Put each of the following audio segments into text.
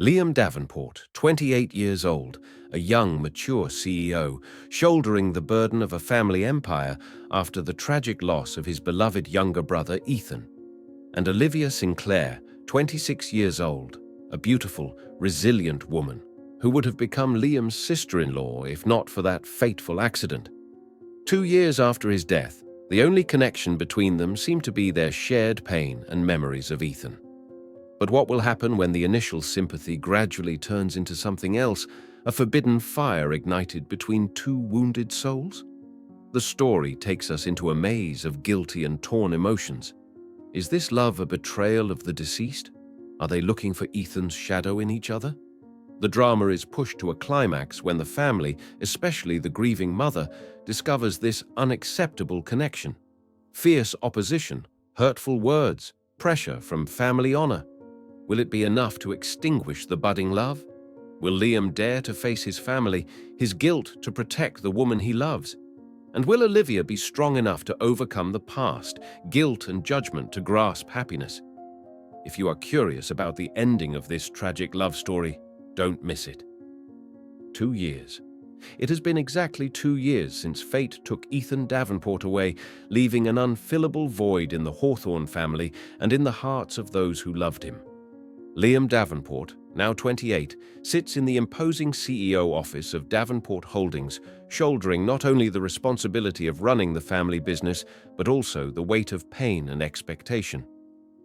Liam Davenport, 28 years old, a young, mature CEO, shouldering the burden of a family empire after the tragic loss of his beloved younger brother Ethan. And Olivia Sinclair, 26 years old, a beautiful, resilient woman who would have become Liam's sister-in-law if not for that fateful accident. 2 years after his death, the only connection between them seemed to be their shared pain and memories of Ethan. But what will happen when the initial sympathy gradually turns into something else, a forbidden fire ignited between two wounded souls? The story takes us into a maze of guilty and torn emotions. Is this love a betrayal of the deceased? Are they looking for Ethan's shadow in each other? The drama is pushed to a climax when the family, especially the grieving mother, discovers this unacceptable connection. Fierce opposition, hurtful words, pressure from family honor. Will it be enough to extinguish the budding love? Will Liam dare to face his family, his guilt to protect the woman he loves? And will Olivia be strong enough to overcome the past, guilt and judgment to grasp happiness? If you are curious about the ending of this tragic love story, don't miss it. 2 years. It has been exactly 2 years since fate took Ethan Davenport away, leaving an unfillable void in the Hawthorne family and in the hearts of those who loved him. Liam Davenport, now 28, sits in the imposing CEO office of Davenport Holdings, shouldering not only the responsibility of running the family business, but also the weight of pain and expectation.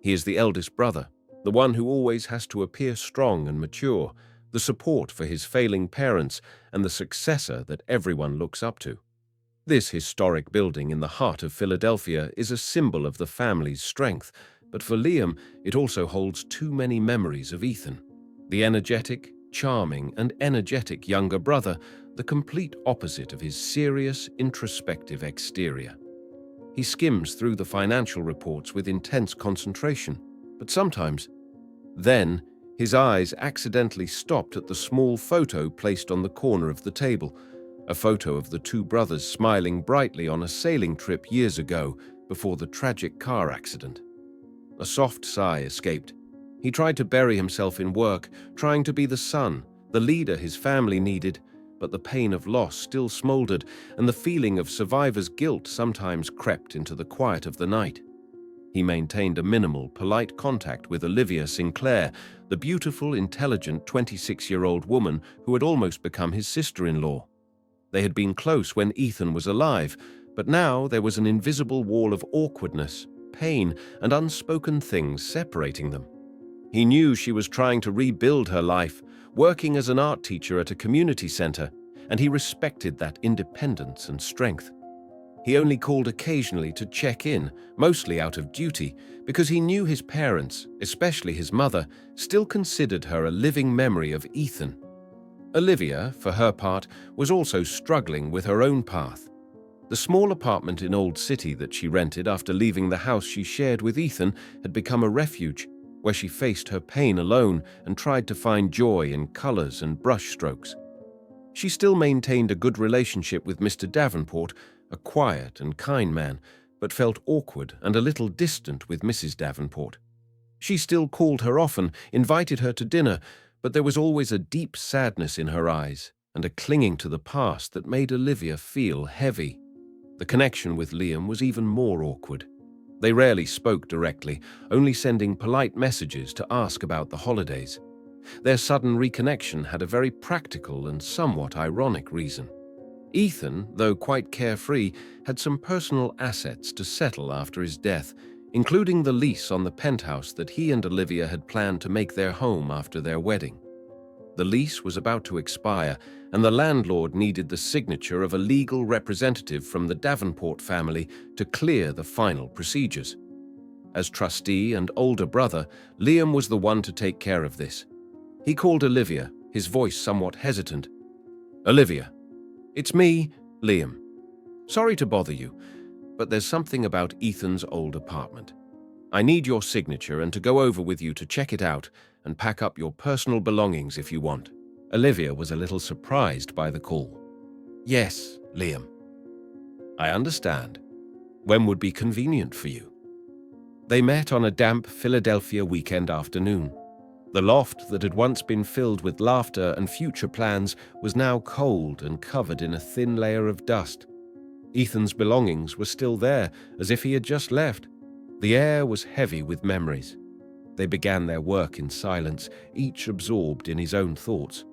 He is the eldest brother, the one who always has to appear strong and mature, the support for his failing parents, and the successor that everyone looks up to. This historic building in the heart of Philadelphia is a symbol of the family's strength, but for Liam, it also holds too many memories of Ethan. The energetic, charming, and energetic younger brother, the complete opposite of his serious, introspective exterior. He skims through the financial reports with intense concentration, but sometimes, then, his eyes accidentally stopped at the small photo placed on the corner of the table, a photo of the two brothers smiling brightly on a sailing trip years ago before the tragic car accident. A soft sigh escaped. He tried to bury himself in work, trying to be the son, the leader his family needed, but the pain of loss still smoldered, and the feeling of survivor's guilt sometimes crept into the quiet of the night. He maintained a minimal, polite contact with Olivia Sinclair, the beautiful, intelligent 26-year-old woman who had almost become his sister-in-law. They had been close when Ethan was alive, but now there was an invisible wall of awkwardness, pain, and unspoken things separating them. He knew she was trying to rebuild her life, working as an art teacher at a community center, and he respected that independence and strength. He only called occasionally to check in, mostly out of duty, because he knew his parents, especially his mother, still considered her a living memory of Ethan. Olivia, for her part, was also struggling with her own path. The small apartment in Old City that she rented after leaving the house she shared with Ethan had become a refuge, where she faced her pain alone and tried to find joy in colors and brushstrokes. She still maintained a good relationship with Mr. Davenport, a quiet and kind man, but felt awkward and a little distant with Mrs. Davenport. She still called her often, invited her to dinner, but there was always a deep sadness in her eyes and a clinging to the past that made Olivia feel heavy. The connection with Liam was even more awkward. They rarely spoke directly, only sending polite messages to ask about the holidays. Their sudden reconnection had a very practical and somewhat ironic reason. Ethan, though quite carefree, had some personal assets to settle after his death, including the lease on the penthouse that he and Olivia had planned to make their home after their wedding. The lease was about to expire, and the landlord needed the signature of a legal representative from the Davenport family to clear the final procedures. As trustee and older brother, Liam was the one to take care of this. He called Olivia, his voice somewhat hesitant. "Olivia, it's me, Liam. Sorry to bother you, but there's something about Ethan's old apartment. I need your signature and to go over with you to check it out and pack up your personal belongings if you want." Olivia was a little surprised by the call. "Yes, Liam. I understand. When would be convenient for you?" They met on a damp Philadelphia weekend afternoon. The loft that had once been filled with laughter and future plans was now cold and covered in a thin layer of dust. Ethan's belongings were still there, as if he had just left. The air was heavy with memories. They began their work in silence, each absorbed in his own thoughts.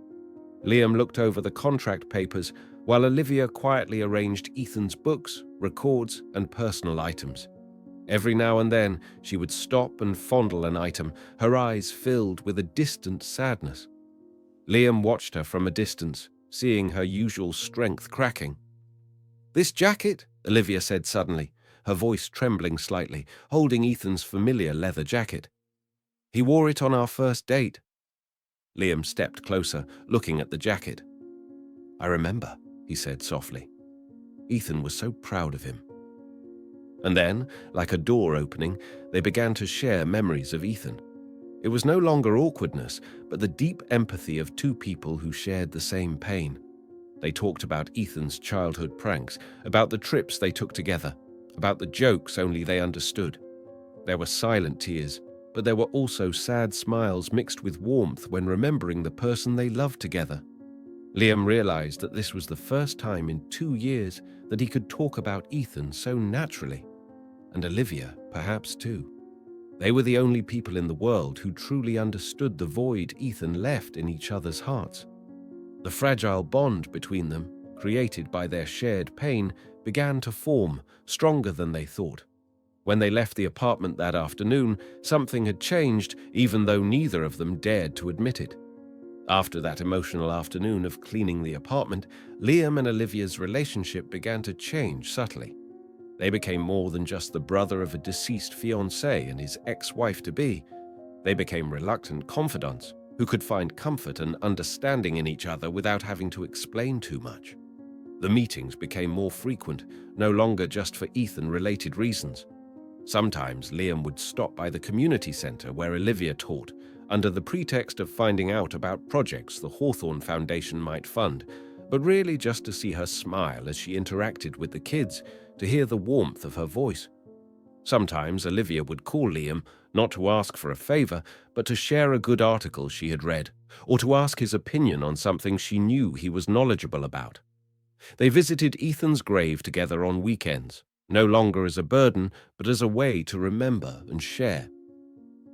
Liam looked over the contract papers, while Olivia quietly arranged Ethan's books, records, and personal items. Every now and then, she would stop and fondle an item, her eyes filled with a distant sadness. Liam watched her from a distance, seeing her usual strength cracking. "This jacket," Olivia said suddenly, her voice trembling slightly, holding Ethan's familiar leather jacket. "He wore it on our first date." Liam stepped closer, looking at the jacket. "I remember," he said softly. Ethan was so proud of him. And then, like a door opening, they began to share memories of Ethan. It was no longer awkwardness, but the deep empathy of two people who shared the same pain. They talked about Ethan's childhood pranks, about the trips they took together, about the jokes only they understood. There were silent tears, but there were also sad smiles mixed with warmth when remembering the person they loved together. Liam realized that this was the first time in 2 years that he could talk about Ethan so naturally. And Olivia, perhaps too. They were the only people in the world who truly understood the void Ethan left in each other's hearts. The fragile bond between them, created by their shared pain, began to form, stronger than they thought. When they left the apartment that afternoon, something had changed, even though neither of them dared to admit it. After that emotional afternoon of cleaning the apartment, Liam and Olivia's relationship began to change subtly. They became more than just the brother of a deceased fiancé and his ex-wife-to-be. They became reluctant confidants who could find comfort and understanding in each other without having to explain too much. The meetings became more frequent, no longer just for Ethan-related reasons. Sometimes Liam would stop by the community center where Olivia taught, under the pretext of finding out about projects the Hawthorne Foundation might fund, but really just to see her smile as she interacted with the kids, to hear the warmth of her voice. Sometimes Olivia would call Liam, not to ask for a favor, but to share a good article she had read, or to ask his opinion on something she knew he was knowledgeable about. They visited Ethan's grave together on weekends, no longer as a burden, but as a way to remember and share.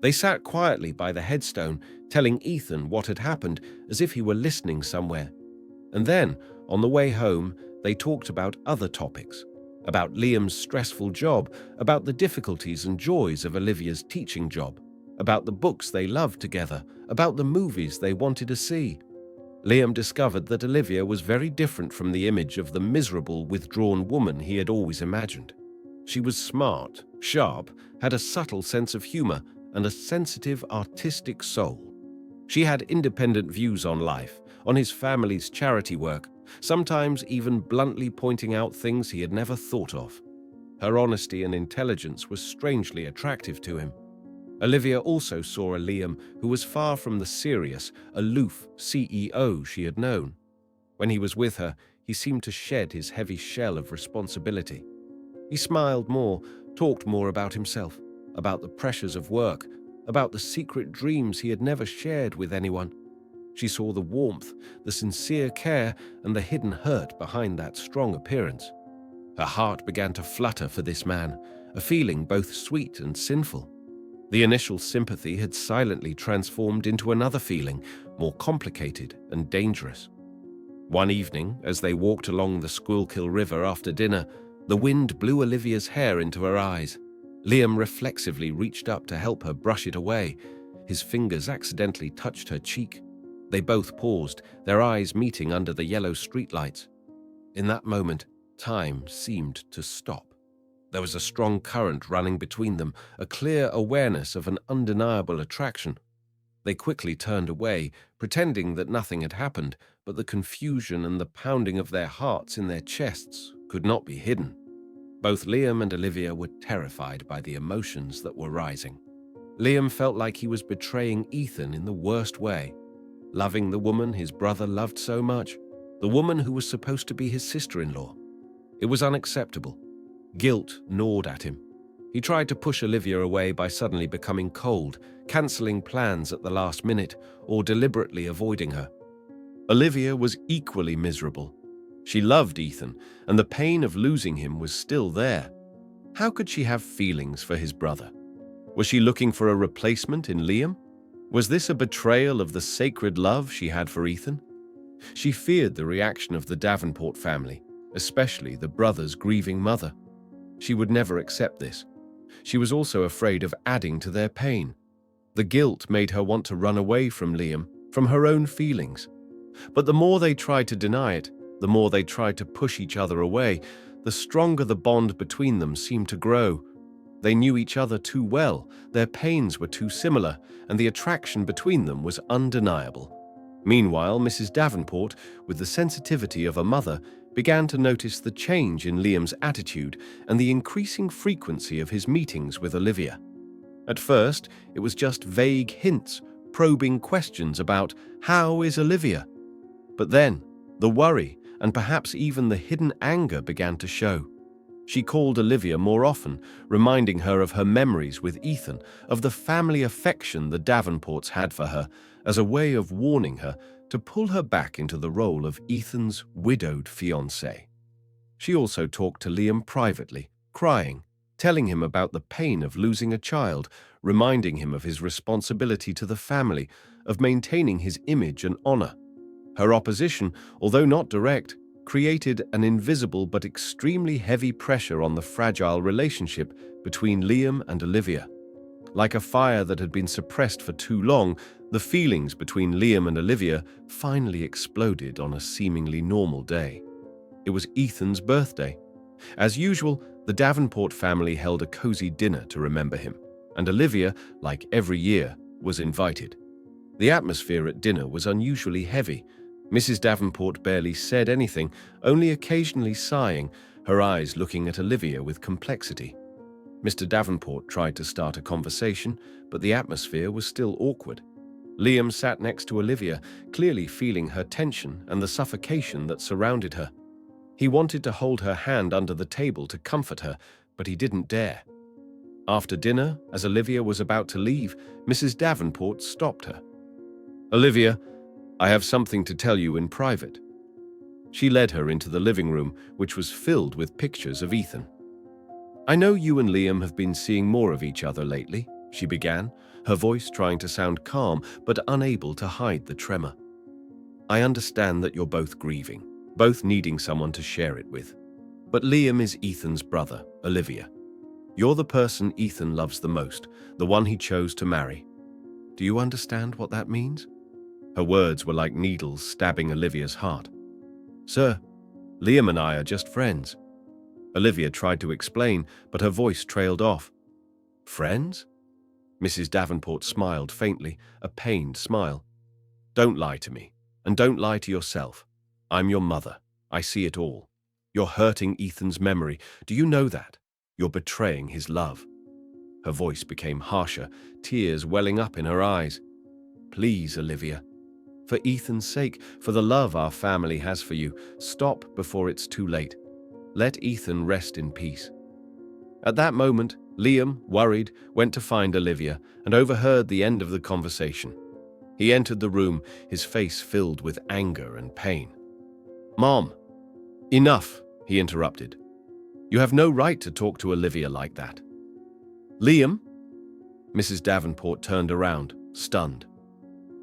They sat quietly by the headstone, telling Ethan what had happened as if he were listening somewhere. And then, on the way home, they talked about other topics, about Liam's stressful job, about the difficulties and joys of Olivia's teaching job, about the books they loved together, about the movies they wanted to see. Liam discovered that Olivia was very different from the image of the miserable, withdrawn woman he had always imagined. She was smart, sharp, had a subtle sense of humor, and a sensitive, artistic soul. She had independent views on life, on his family's charity work, sometimes even bluntly pointing out things he had never thought of. Her honesty and intelligence were strangely attractive to him. Olivia also saw a Liam who was far from the serious, aloof CEO she had known. When he was with her, he seemed to shed his heavy shell of responsibility. He smiled more, talked more about himself, about the pressures of work, about the secret dreams he had never shared with anyone. She saw the warmth, the sincere care, and the hidden hurt behind that strong appearance. Her heart began to flutter for this man, a feeling both sweet and sinful. The initial sympathy had silently transformed into another feeling, more complicated and dangerous. One evening, as they walked along the Schuylkill River after dinner, the wind blew Olivia's hair into her eyes. Liam reflexively reached up to help her brush it away. His fingers accidentally touched her cheek. They both paused, their eyes meeting under the yellow streetlights. In that moment, time seemed to stop. There was a strong current running between them, a clear awareness of an undeniable attraction. They quickly turned away, pretending that nothing had happened, but the confusion and the pounding of their hearts in their chests could not be hidden. Both Liam and Olivia were terrified by the emotions that were rising. Liam felt like he was betraying Ethan in the worst way, loving the woman his brother loved so much, the woman who was supposed to be his sister-in-law. It was unacceptable. Guilt gnawed at him. He tried to push Olivia away by suddenly becoming cold, cancelling plans at the last minute, or deliberately avoiding her. Olivia was equally miserable. She loved Ethan, and the pain of losing him was still there. How could she have feelings for his brother? Was she looking for a replacement in Liam? Was this a betrayal of the sacred love she had for Ethan? She feared the reaction of the Davenport family, especially the brother's grieving mother. She would never accept this. She was also afraid of adding to their pain. The guilt made her want to run away from Liam, from her own feelings. But the more they tried to deny it, the more they tried to push each other away, the stronger the bond between them seemed to grow. They knew each other too well, their pains were too similar, and the attraction between them was undeniable. Meanwhile, Mrs. Davenport, with the sensitivity of a mother, began to notice the change in Liam's attitude and the increasing frequency of his meetings with Olivia. At first, it was just vague hints, probing questions about, "How is Olivia?" But then, the worry and perhaps even the hidden anger began to show. She called Olivia more often, reminding her of her memories with Ethan, of the family affection the Davenports had for her, as a way of warning her to pull her back into the role of Ethan's widowed fiancée. She also talked to Liam privately, crying, telling him about the pain of losing a child, reminding him of his responsibility to the family, of maintaining his image and honor. Her opposition, although not direct, created an invisible but extremely heavy pressure on the fragile relationship between Liam and Olivia. Like a fire that had been suppressed for too long, the feelings between Liam and Olivia finally exploded on a seemingly normal day. It was Ethan's birthday. As usual, the Davenport family held a cozy dinner to remember him, and Olivia, like every year, was invited. The atmosphere at dinner was unusually heavy. Mrs. Davenport barely said anything, only occasionally sighing, her eyes looking at Olivia with complexity. Mr. Davenport tried to start a conversation, but the atmosphere was still awkward. Liam sat next to Olivia, clearly feeling her tension and the suffocation that surrounded her. He wanted to hold her hand under the table to comfort her, but he didn't dare. After dinner, as Olivia was about to leave, Mrs. Davenport stopped her. "Olivia, I have something to tell you in private." She led her into the living room, which was filled with pictures of Ethan. "I know you and Liam have been seeing more of each other lately," she began, her voice trying to sound calm but unable to hide the tremor. "I understand that you're both grieving, both needing someone to share it with. But Liam is Ethan's brother, Olivia. You're the person Ethan loves the most, the one he chose to marry. Do you understand what that means?" Her words were like needles stabbing Olivia's heart. "Sir, Liam and I are just friends." Olivia tried to explain, but her voice trailed off. "Friends?" Mrs. Davenport smiled faintly, a pained smile. "Don't lie to me, and don't lie to yourself. I'm your mother. I see it all. You're hurting Ethan's memory. Do you know that? You're betraying his love." Her voice became harsher, tears welling up in her eyes. "Please, Olivia. For Ethan's sake, for the love our family has for you, stop before it's too late. Let Ethan rest in peace." At that moment, Liam, worried, went to find Olivia and overheard the end of the conversation. He entered the room, his face filled with anger and pain. "Mom, enough," he interrupted. "You have no right to talk to Olivia like that." "Liam?" Mrs. Davenport turned around, stunned.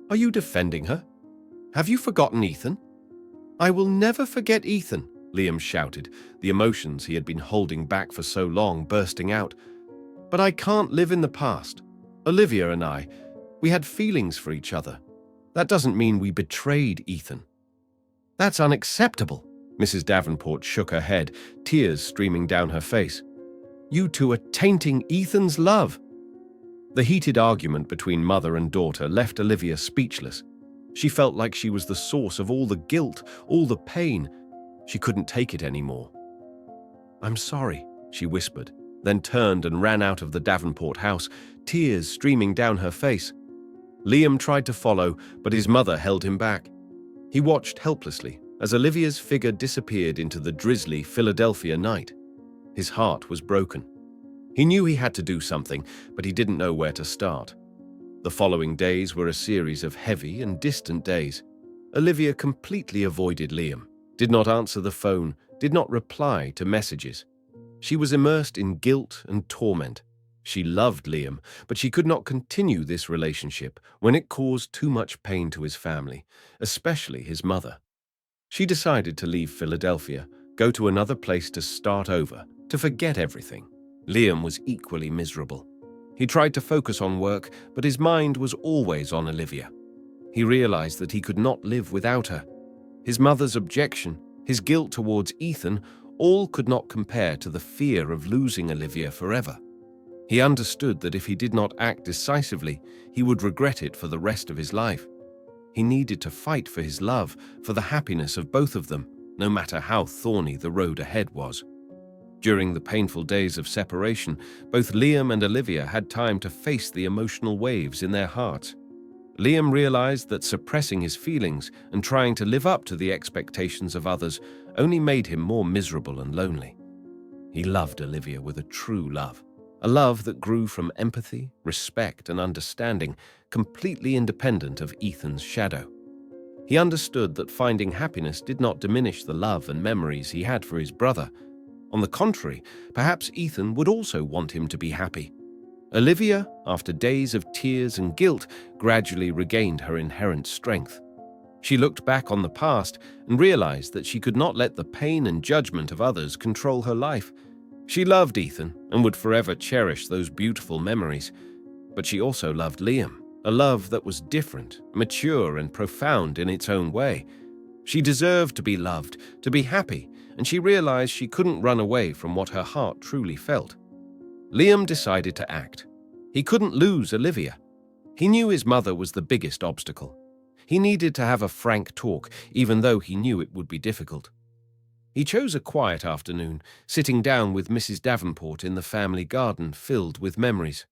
"Are you defending her? Have you forgotten Ethan?" "I will never forget Ethan," Liam shouted, the emotions he had been holding back for so long bursting out. "But I can't live in the past. Olivia and I, we had feelings for each other. That doesn't mean we betrayed Ethan." "That's unacceptable." Mrs. Davenport shook her head, tears streaming down her face. "You two are tainting Ethan's love." The heated argument between mother and daughter left Olivia speechless. She felt like she was the source of all the guilt, all the pain. She couldn't take it anymore. "I'm sorry," she whispered, then turned and ran out of the Davenport house, tears streaming down her face. Liam tried to follow, but his mother held him back. He watched helplessly as Olivia's figure disappeared into the drizzly Philadelphia night. His heart was broken. He knew he had to do something, but he didn't know where to start. The following days were a series of heavy and distant days. Olivia completely avoided Liam, did not answer the phone, did not reply to messages. She was immersed in guilt and torment. She loved Liam, but she could not continue this relationship when it caused too much pain to his family, especially his mother. She decided to leave Philadelphia, go to another place to start over, to forget everything. Liam was equally miserable. He tried to focus on work, but his mind was always on Olivia. He realized that he could not live without her. His mother's objection, his guilt towards Ethan, all could not compare to the fear of losing Olivia forever. He understood that if he did not act decisively, he would regret it for the rest of his life. He needed to fight for his love, for the happiness of both of them, no matter how thorny the road ahead was. During the painful days of separation, both Liam and Olivia had time to face the emotional waves in their hearts. Liam realized that suppressing his feelings and trying to live up to the expectations of others only made him more miserable and lonely. He loved Olivia with a true love, a love that grew from empathy, respect, and understanding, completely independent of Ethan's shadow. He understood that finding happiness did not diminish the love and memories he had for his brother. On the contrary, perhaps Ethan would also want him to be happy. Olivia, after days of tears and guilt, gradually regained her inherent strength. She looked back on the past and realized that she could not let the pain and judgment of others control her life. She loved Ethan and would forever cherish those beautiful memories. But she also loved Liam, a love that was different, mature, and profound in its own way. She deserved to be loved, to be happy, and she realized she couldn't run away from what her heart truly felt. Liam decided to act. He couldn't lose Olivia. He knew his mother was the biggest obstacle. He needed to have a frank talk, even though he knew it would be difficult. He chose a quiet afternoon, sitting down with Mrs. Davenport in the family garden filled with memories.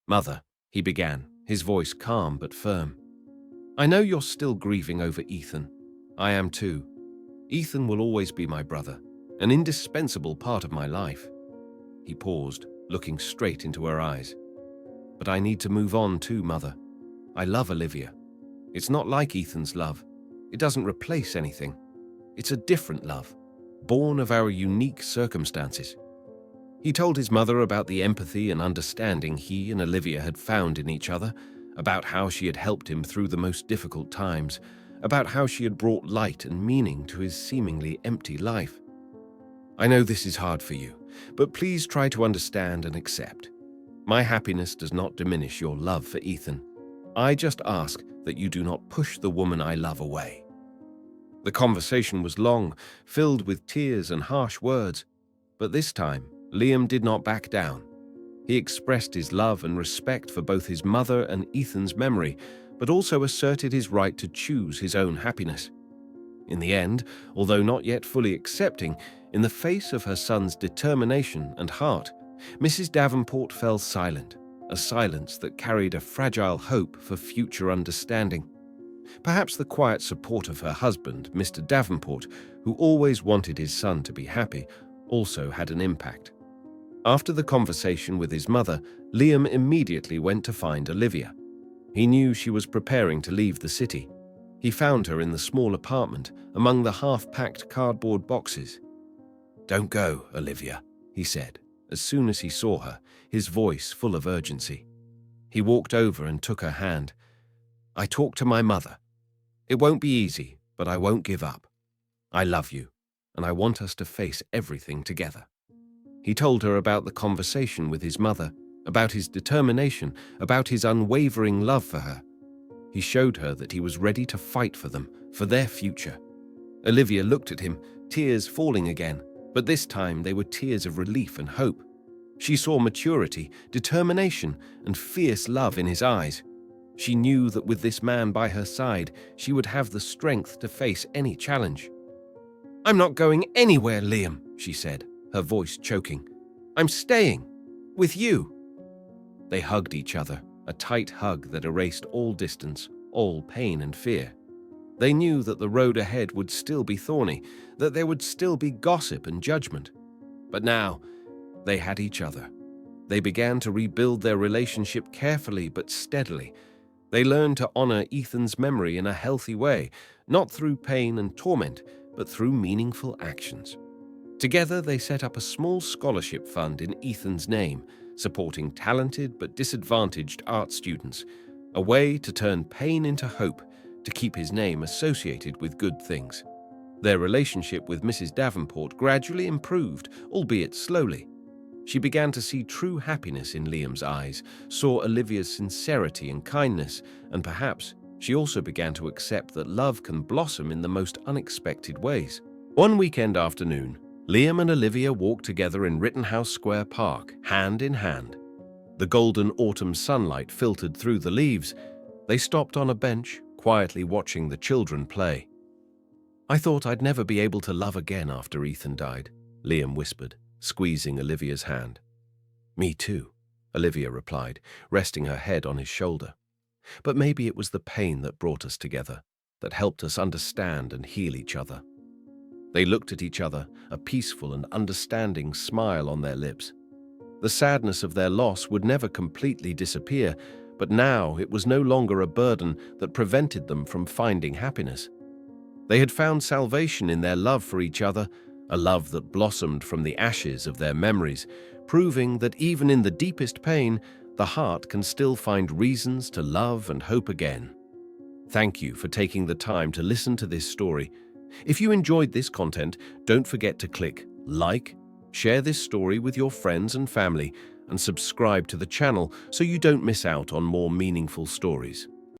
"Mother," he began, his voice calm but firm. "I know you're still grieving over Ethan. I am too. Ethan will always be my brother, an indispensable part of my life." He paused, looking straight into her eyes. "But I need to move on too, Mother. I love Olivia. It's not like Ethan's love. It doesn't replace anything. It's a different love, born of our unique circumstances." He told his mother about the empathy and understanding he and Olivia had found in each other, about how she had helped him through the most difficult times, about how she had brought light and meaning to his seemingly empty life. "I know this is hard for you, but please try to understand and accept. My happiness does not diminish your love for Ethan. I just ask that you do not push the woman I love away." The conversation was long, filled with tears and harsh words, but this time, Liam did not back down. He expressed his love and respect for both his mother and Ethan's memory, but also asserted his right to choose his own happiness. In the end, although not yet fully accepting, in the face of her son's determination and heart, Mrs. Davenport fell silent, a silence that carried a fragile hope for future understanding. Perhaps the quiet support of her husband, Mr. Davenport, who always wanted his son to be happy, also had an impact. After the conversation with his mother, Liam immediately went to find Olivia. He knew she was preparing to leave the city. He found her in the small apartment, among the half-packed cardboard boxes. "Don't go, Olivia," he said, as soon as he saw her, his voice full of urgency. He walked over and took her hand. "I talked to my mother. It won't be easy, but I won't give up. I love you, and I want us to face everything together." He told her about the conversation with his mother, about his determination, about his unwavering love for her. He showed her that he was ready to fight for them, for their future. Olivia looked at him, tears falling again, but this time they were tears of relief and hope. She saw maturity, determination, and fierce love in his eyes. She knew that with this man by her side, she would have the strength to face any challenge. "I'm not going anywhere, Liam," she said, her voice choking. "I'm staying. With you." They hugged each other, a tight hug that erased all distance, all pain and fear. They knew that the road ahead would still be thorny, that there would still be gossip and judgment. But now, They had each other. They began to rebuild their relationship carefully but steadily. They learned to honor Ethan's memory in a healthy way, not through pain and torment, but through meaningful actions. Together, they set up a small scholarship fund in Ethan's name, supporting talented but disadvantaged art students, a way to turn pain into hope, to keep his name associated with good things. Their relationship with Mrs. Davenport gradually improved, albeit slowly. She began to see true happiness in Liam's eyes, saw Olivia's sincerity and kindness, and perhaps she also began to accept that love can blossom in the most unexpected ways. One weekend afternoon, Liam and Olivia walked together in Rittenhouse Square Park, hand in hand. The golden autumn sunlight filtered through the leaves. They stopped on a bench, quietly watching the children play. "I thought I'd never be able to love again after Ethan died," Liam whispered, squeezing Olivia's hand. "Me too," Olivia replied, resting her head on his shoulder. "But maybe it was the pain that brought us together, that helped us understand and heal each other." They looked at each other, a peaceful and understanding smile on their lips. The sadness of their loss would never completely disappear, but now it was no longer a burden that prevented them from finding happiness. They had found salvation in their love for each other, a love that blossomed from the ashes of their memories, proving that even in the deepest pain, the heart can still find reasons to love and hope again. Thank you for taking the time to listen to this story. If you enjoyed this content, don't forget to click like, share this story with your friends and family, and subscribe to the channel so you don't miss out on more meaningful stories.